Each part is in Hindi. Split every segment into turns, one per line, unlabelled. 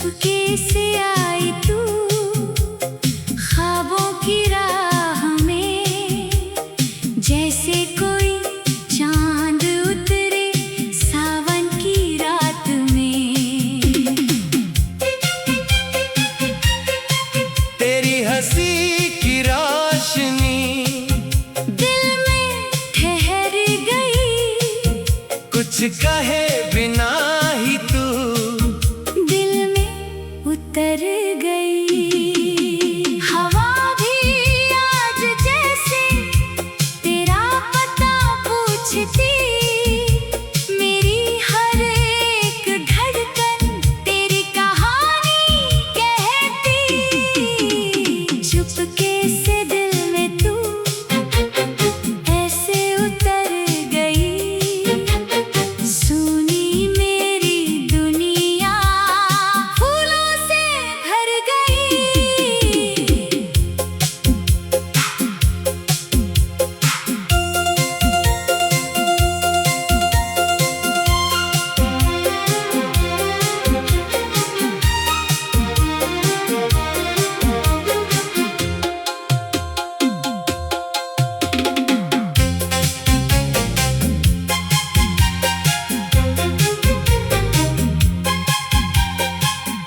चुपके से आई तू ख्वाबों की राह में, जैसे कोई चांद उतरे सावन की रात में।
तेरी हंसी की रोशनी
दिल में ठहर गई,
कुछ कहे बिना ही तू
दिल में उतर गई। हवा भी आज जैसे तेरा पता पूछती, मेरी हर एक धड़कन तेरी कहानी कहती। चुपके से दिल में तू ऐसे उतर गई, सुनी मेरी दुनिया फूलों से भर गई।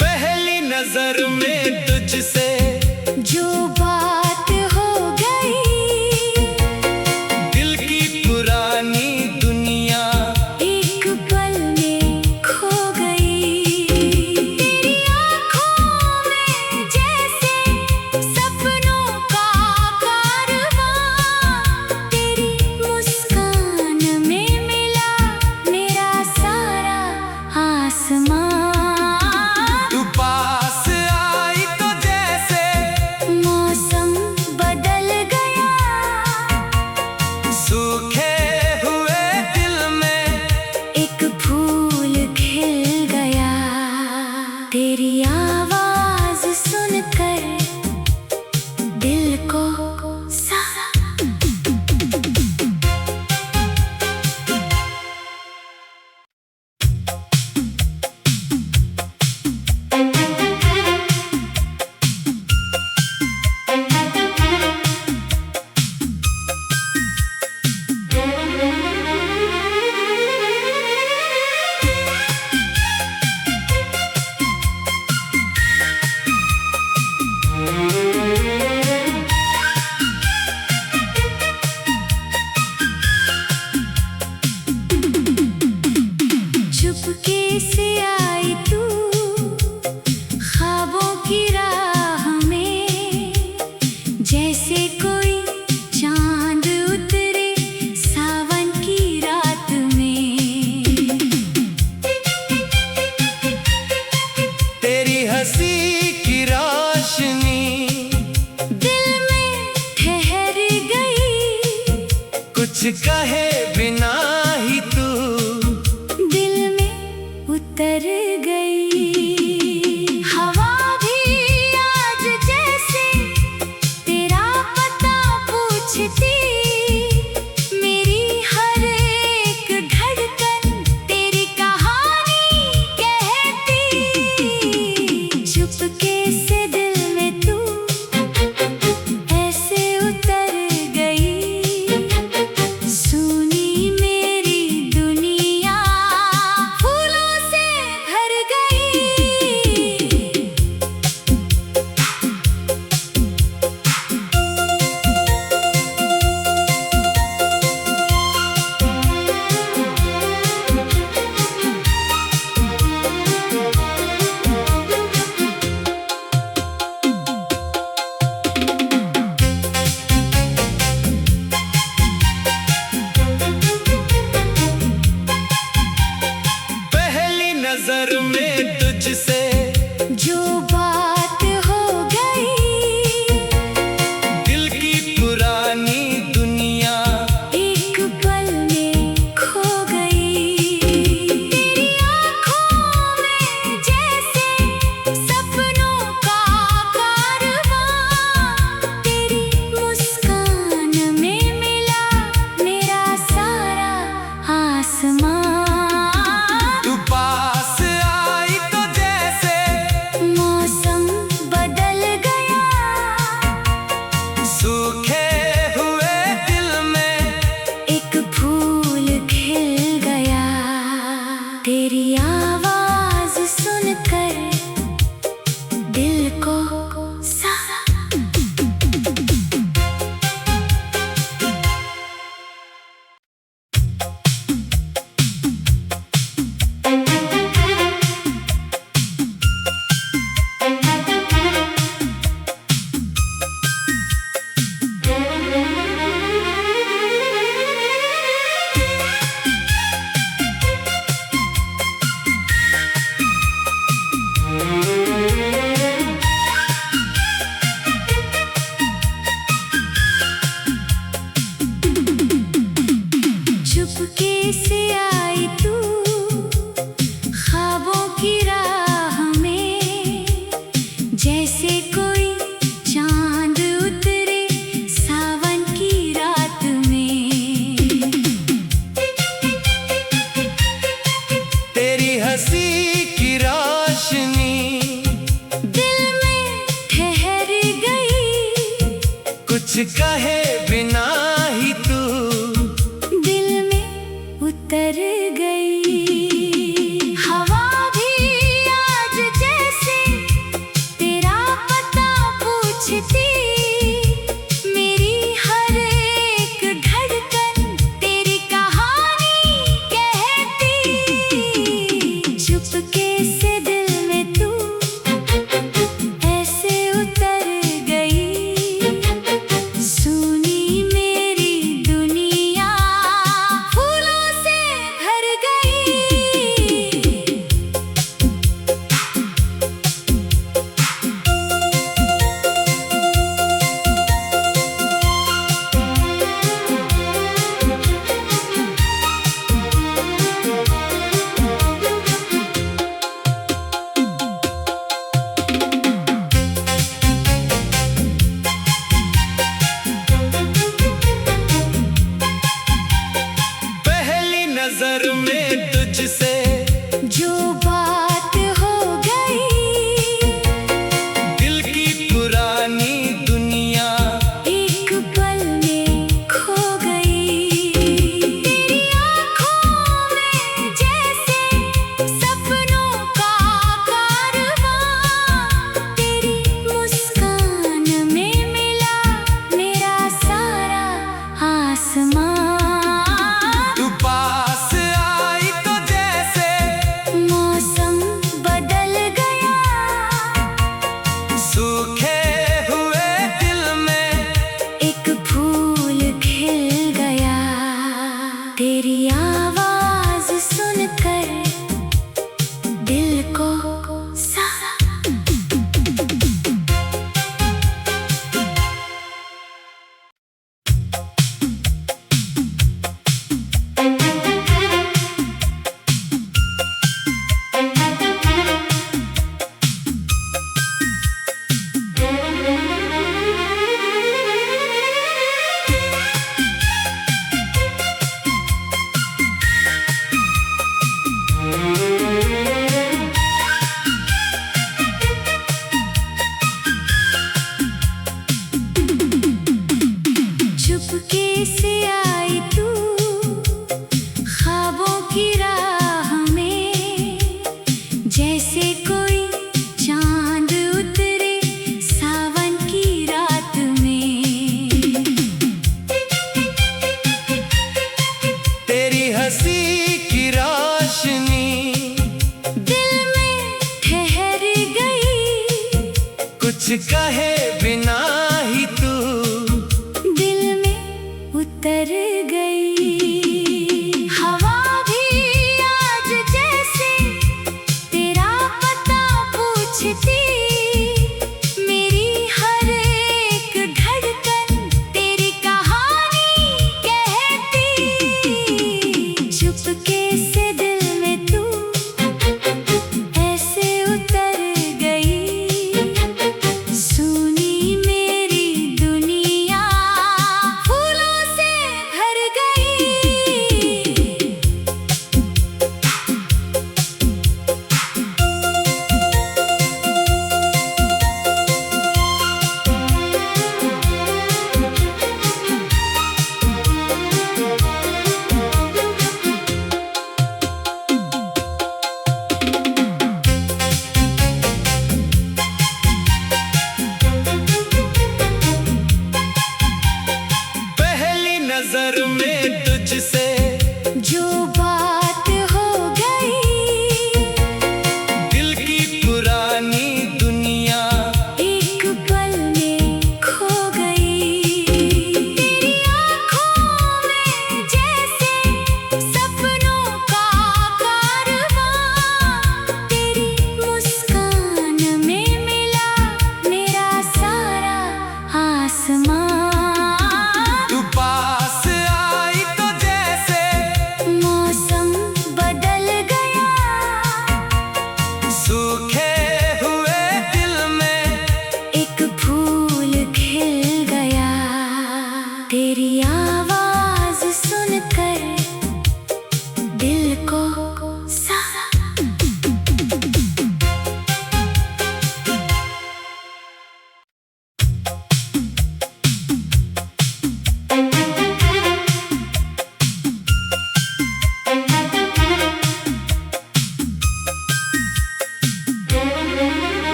पहली नजर में तुझसे
जो बात हो गई,
दिल की पुरानी दुनिया
एक पल में खो गई। तेरी आँखों में जैसे सपनों का कारवां, तेरी मुस्कान में मिला मेरा सारा आसमां।
तू पास आई तो जैसे
मौसम बदल गया,
सूखे हुए दिल में
एक फूल खिल गया। तेरी आवाज सुनकर दिल को सा चुपके से आई तू ख्वाबों की राह में, जैसे कोई चांद उतरे सावन की रात में।
तेरी हंसी की रोशनी
दिल में ठहर गई,
कुछ कहे बिना ही तू
दिल में उतर गई। हवा भी आज जैसे तेरा पता पूछती, मेरी हर एक धड़कन तेरी कहानी कहती। चुपके से दिल में तू ऐसे उतर गई, सुनी
कहे बिना ही तू
दिल में उतर गई। हवा भी आज जैसे तेरा पता पूछती, मेरी हर एक धड़कन तेरी कहानी कहती। चुपके से दिल में तू ऐसे उतर गई, सुनी मेरी दुनिया फूलों से भर गई।
पहली नजर में तुझसे
जो बात हो गई,
दिल की पुरानी दुनिया
एक पल में खो गई। तेरी आँखों में जैसे सपनों का कारवां, तेरी मुस्कान में मिला मेरा सारा आसमां।
तू पास आई तो जैसे
मौसम बदल गया,
सूखे हुए दिल में
एक फूल खिल गया। तेरी आवाज सुनकर दिल को सा चुपके से आई तू ख्वाबों की राह में, जैसे कोई चांद उतरे सावन की रात में।
तेरी हंसी की रोशनी
दिल में ठहर गई,
कुछ कहे बिना ही तू
दिल में उतर गई। हवा भी आज जैसे तेरा पता पूछती, मेरी हर एक धड़कन तेरी कहानी कहती। चुपके से दिल में तू ऐसे उतर गई, सुनी मेरी दुनिया फूलों से भर गई।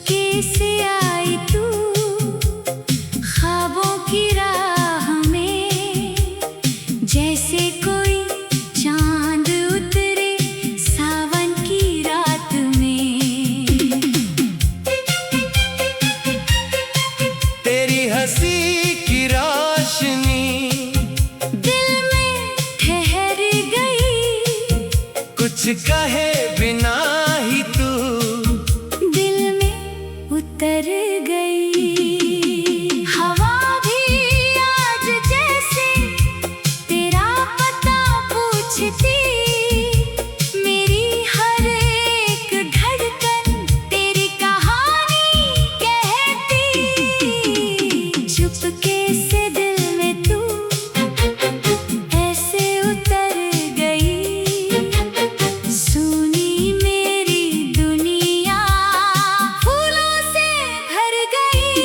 चुपके से आई तू ख्वाबों की राह में, जैसे कोई चांद उतरे सावन की रात में।
तेरी हंसी की रोशनी
दिल में ठहर गई,
कुछ कहे बिना ही तू
दिल में उतर गई। हवा भी आज जैसे तेरा पता पूछती, मेरी हर एक धड़कन तेरी कहानी कहती। चुपके से दिल में तू ऐसे उतर गई, सुनी मेरी दुनिया फूलों से भर गई।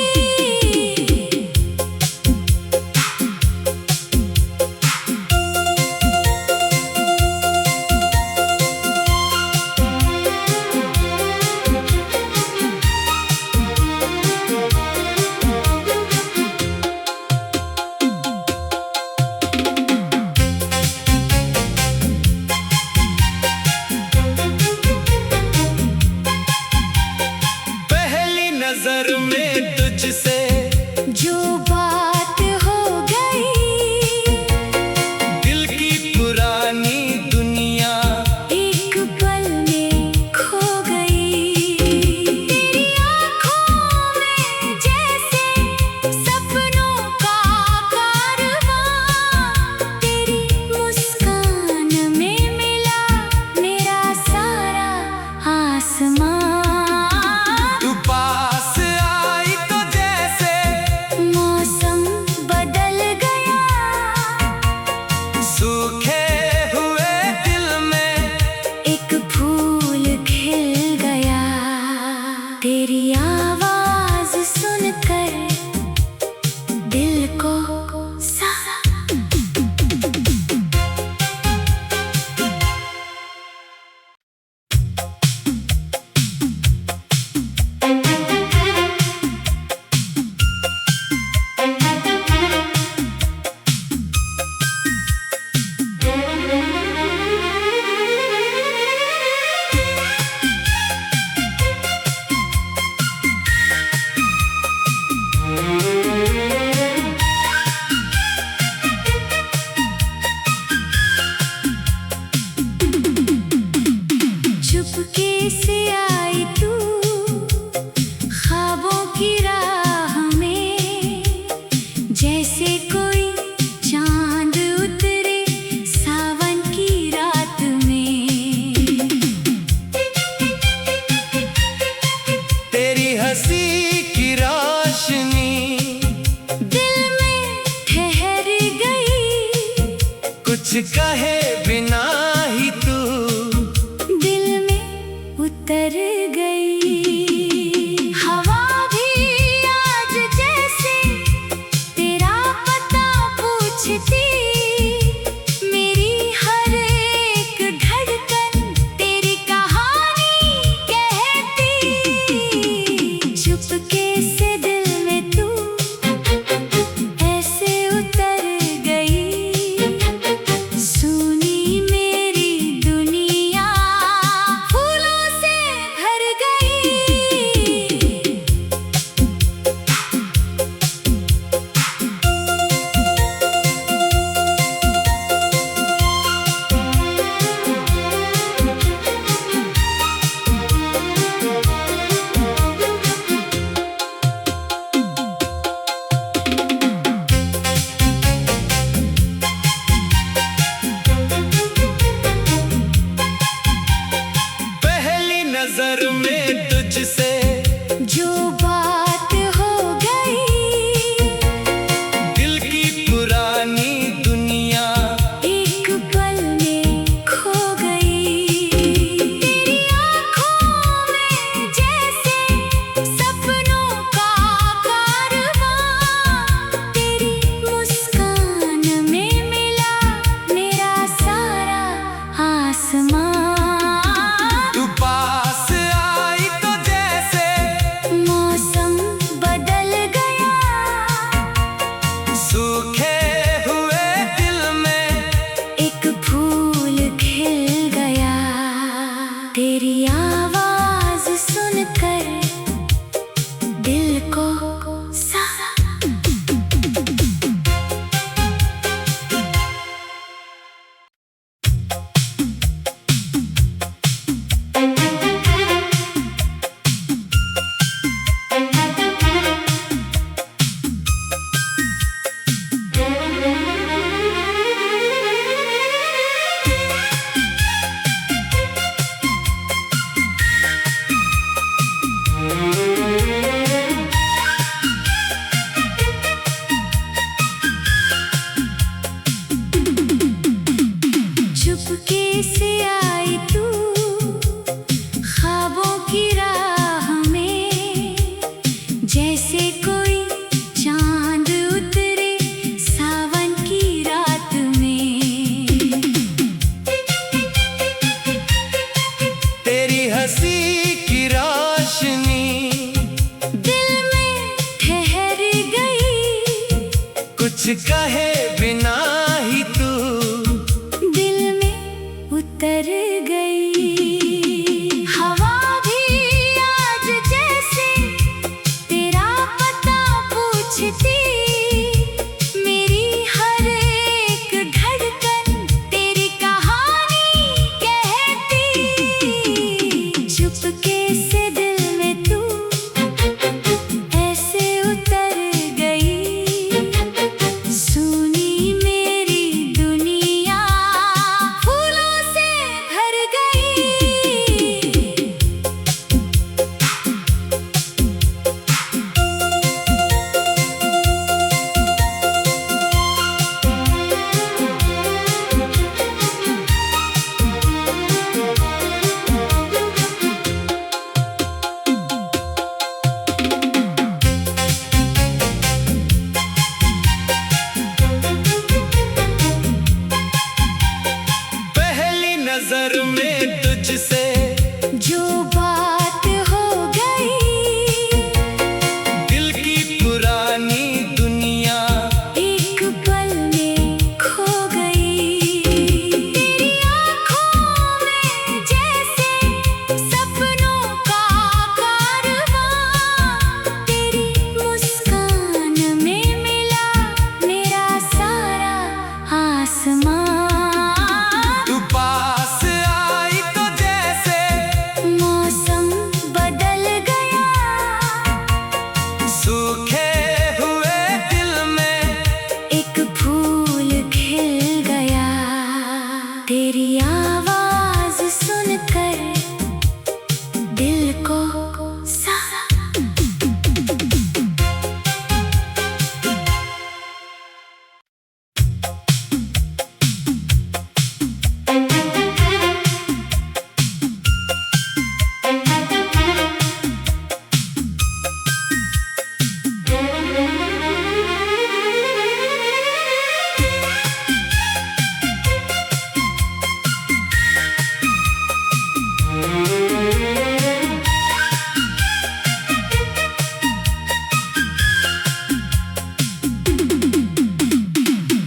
पहली नजर में तुझसे
जो बात हो गई,
दिल की पुरानी दुनिया
एक पल में खो गई। तेरी आँखों में जैसे सपनों का कारवां, तेरी मुस्कान में मिला मेरा सारा आसमां।
तू पास आई तो जैसे
मौसम बदल गया,
सूखे हुए दिल में
एक फूल खिल गया। तेरी आवाज सुनकर दिल को सा चुपके से आई तू ख्वाबों की राह में, जैसे कोई चांद उतरे सावन की रात में।
तेरी हंसी की रोशनी
दिल में ठहर गई,
कुछ कहे बिना ही तू
दिल में उतर गई। हवा भी आज जैसे तेरा पता पूछती, मेरी हर एक धड़कन तेरी कहानी कहती। चुपके से दिल में तू ऐसे उतर गई, सुनी मेरी दुनिया फूलों से भर गई।
पहली नजर में तुझसे
जो बात हो गई,
दिल की पुरानी दुनिया
एक पल में खो गई। तेरी आँखों में जैसे सपनों का कारवां, तेरी मुस्कान में मिला मेरा सारा आसमां।
तू पास आई तो जैसे
तेरी आवाज सुनकर दिल को सा चुपके से आई तू ख्वाबों की राह में, जैसे कोई चांद उतरे सावन की रात में।
तेरी हंसी की रोशनी
दिल में ठहर गई,
कुछ कहे बिना ही तू
दिल में उतर गई। हवा भी आज जैसे तेरा पता पूछती, मेरी हर एक धड़कन तेरी कहानी कहती। चुपके से दिल में तू ऐसे उतर गई, सुनी मेरी दुनिया फूलों से भर गई।
पहली नजर में तुझसे
जो बात हो गई,
दिल की पुरानी दुनिया
एक पल में खो गई। तेरी आँखों में जैसे सपनों का कारवां, तेरी मुस्कान में मिला मेरा सारा आसमां।
तू पास आई तो जैसे
मौसम बदल गया,
सूखे हुए दिल में
एक फूल खिल गया। तेरी आवाज सुनकर दिल को सा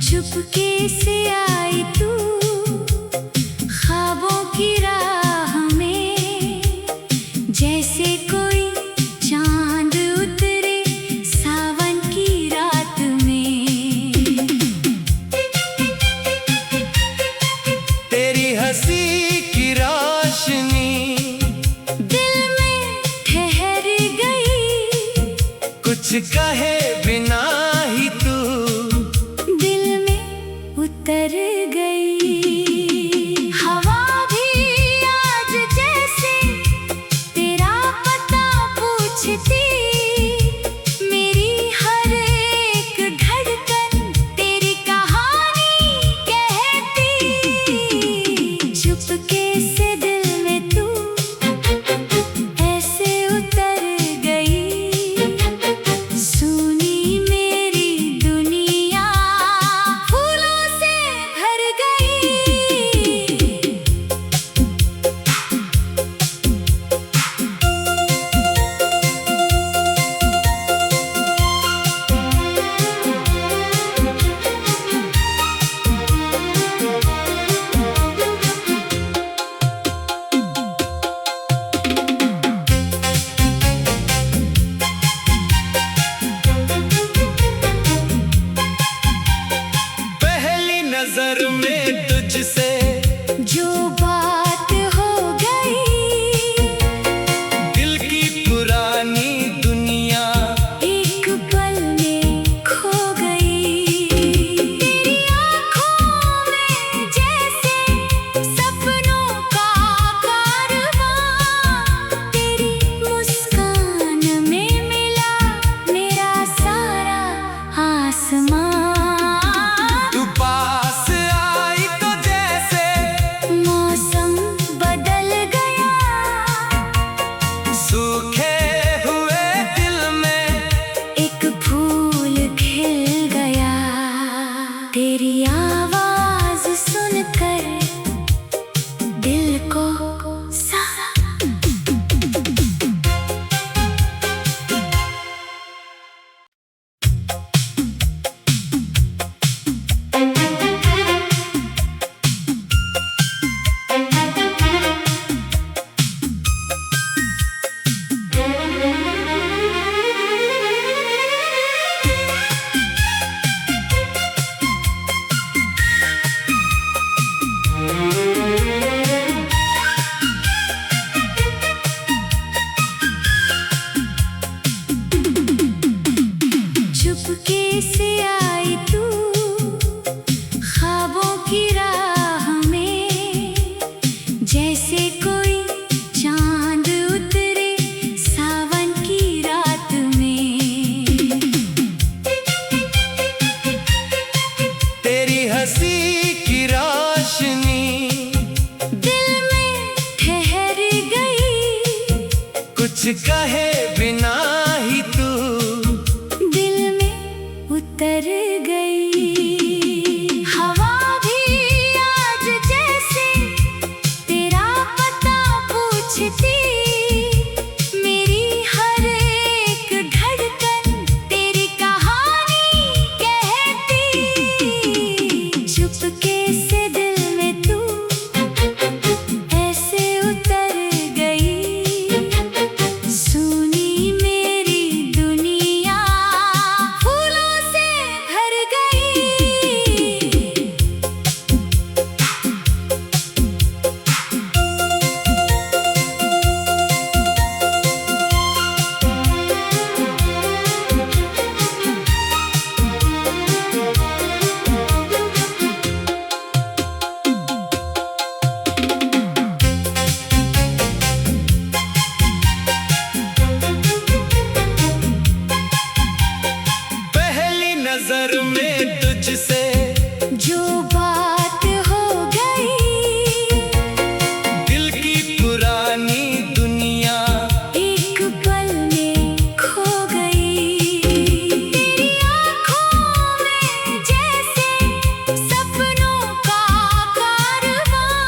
चुपके से आई तू ख्वाबों की राह में, जैसे कोई चांद उतरे सावन की रात में।
तेरी हंसी की रोशनी
दिल में ठहर गई,
कुछ कहे बिना ही तू
दिल में उतर गई। हवा भी आज जैसे तेरा पता पूछती, मेरी हर एक धड़कन तेरी कहानी कहती। चुपके से दिल में तू ऐसे उतर गई, सुनी से आई तू ख्वाबों की राह में, जैसे कोई चांद उतरे सावन की रात में।
तेरी हंसी की रोशनी
दिल में ठहर गई,
कुछ कहे बिना ही तू
दिल में उतर गई। हवा भी आज जैसे तेरा पता पूछती, मेरी हर एक धड़कन तेरी कहानी कहती। चुपके से दिल में तू ऐसे उतर गई, सुनी मेरी दुनिया फूलों से भर गई।
पहली नजर में तुझसे
जो बात हो गई,
दिल की पुरानी दुनिया
एक पल में खो गई। तेरी आँखों में जैसे सपनों का कारवां,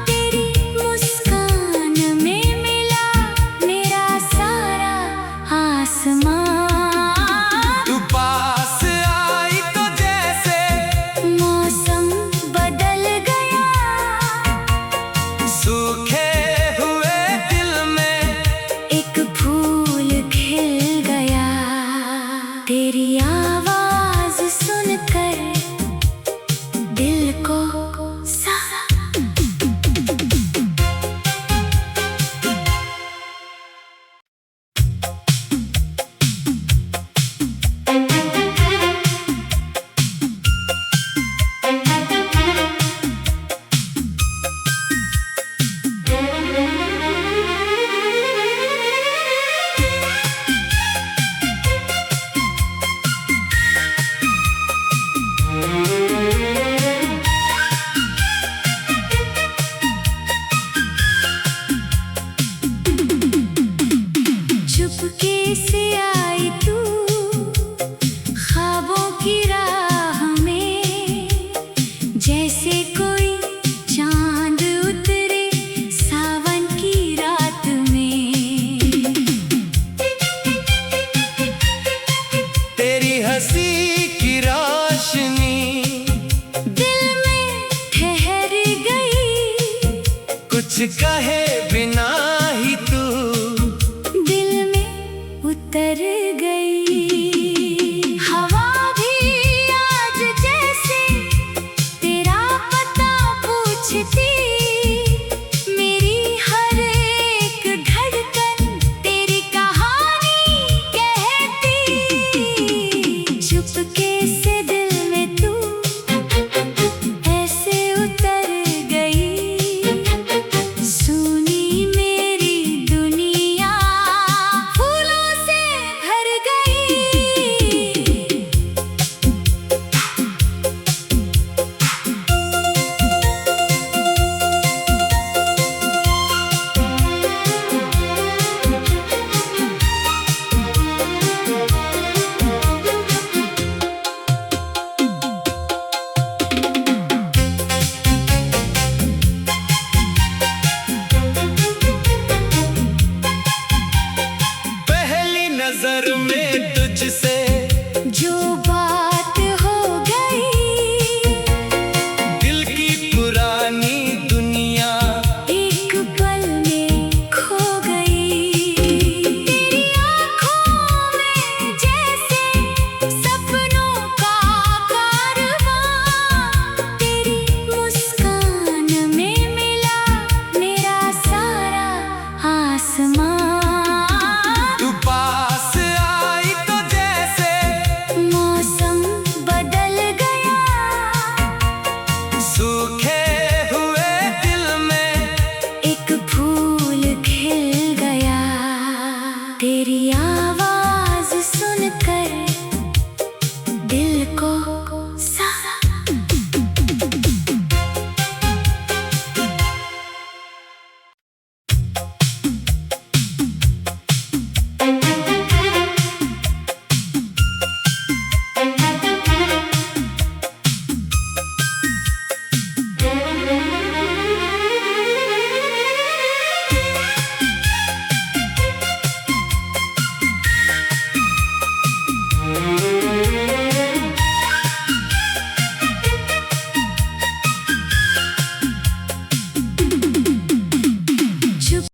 तेरी मुस्कान में मिला मेरा सारा आसमां।
तू पास आई तो जैसे
मौसम बदल गया,
सूखे हुए दिल में
एक फूल खिल गया। तेरी आवाज सुनकर दिल को सा चुपके से आई तू ख्वाबों की राह में, जैसे कोई चांद उतरे सावन की रात में।
तेरी हंसी की रोशनी
दिल में ठहर गई,
कुछ कहे बिना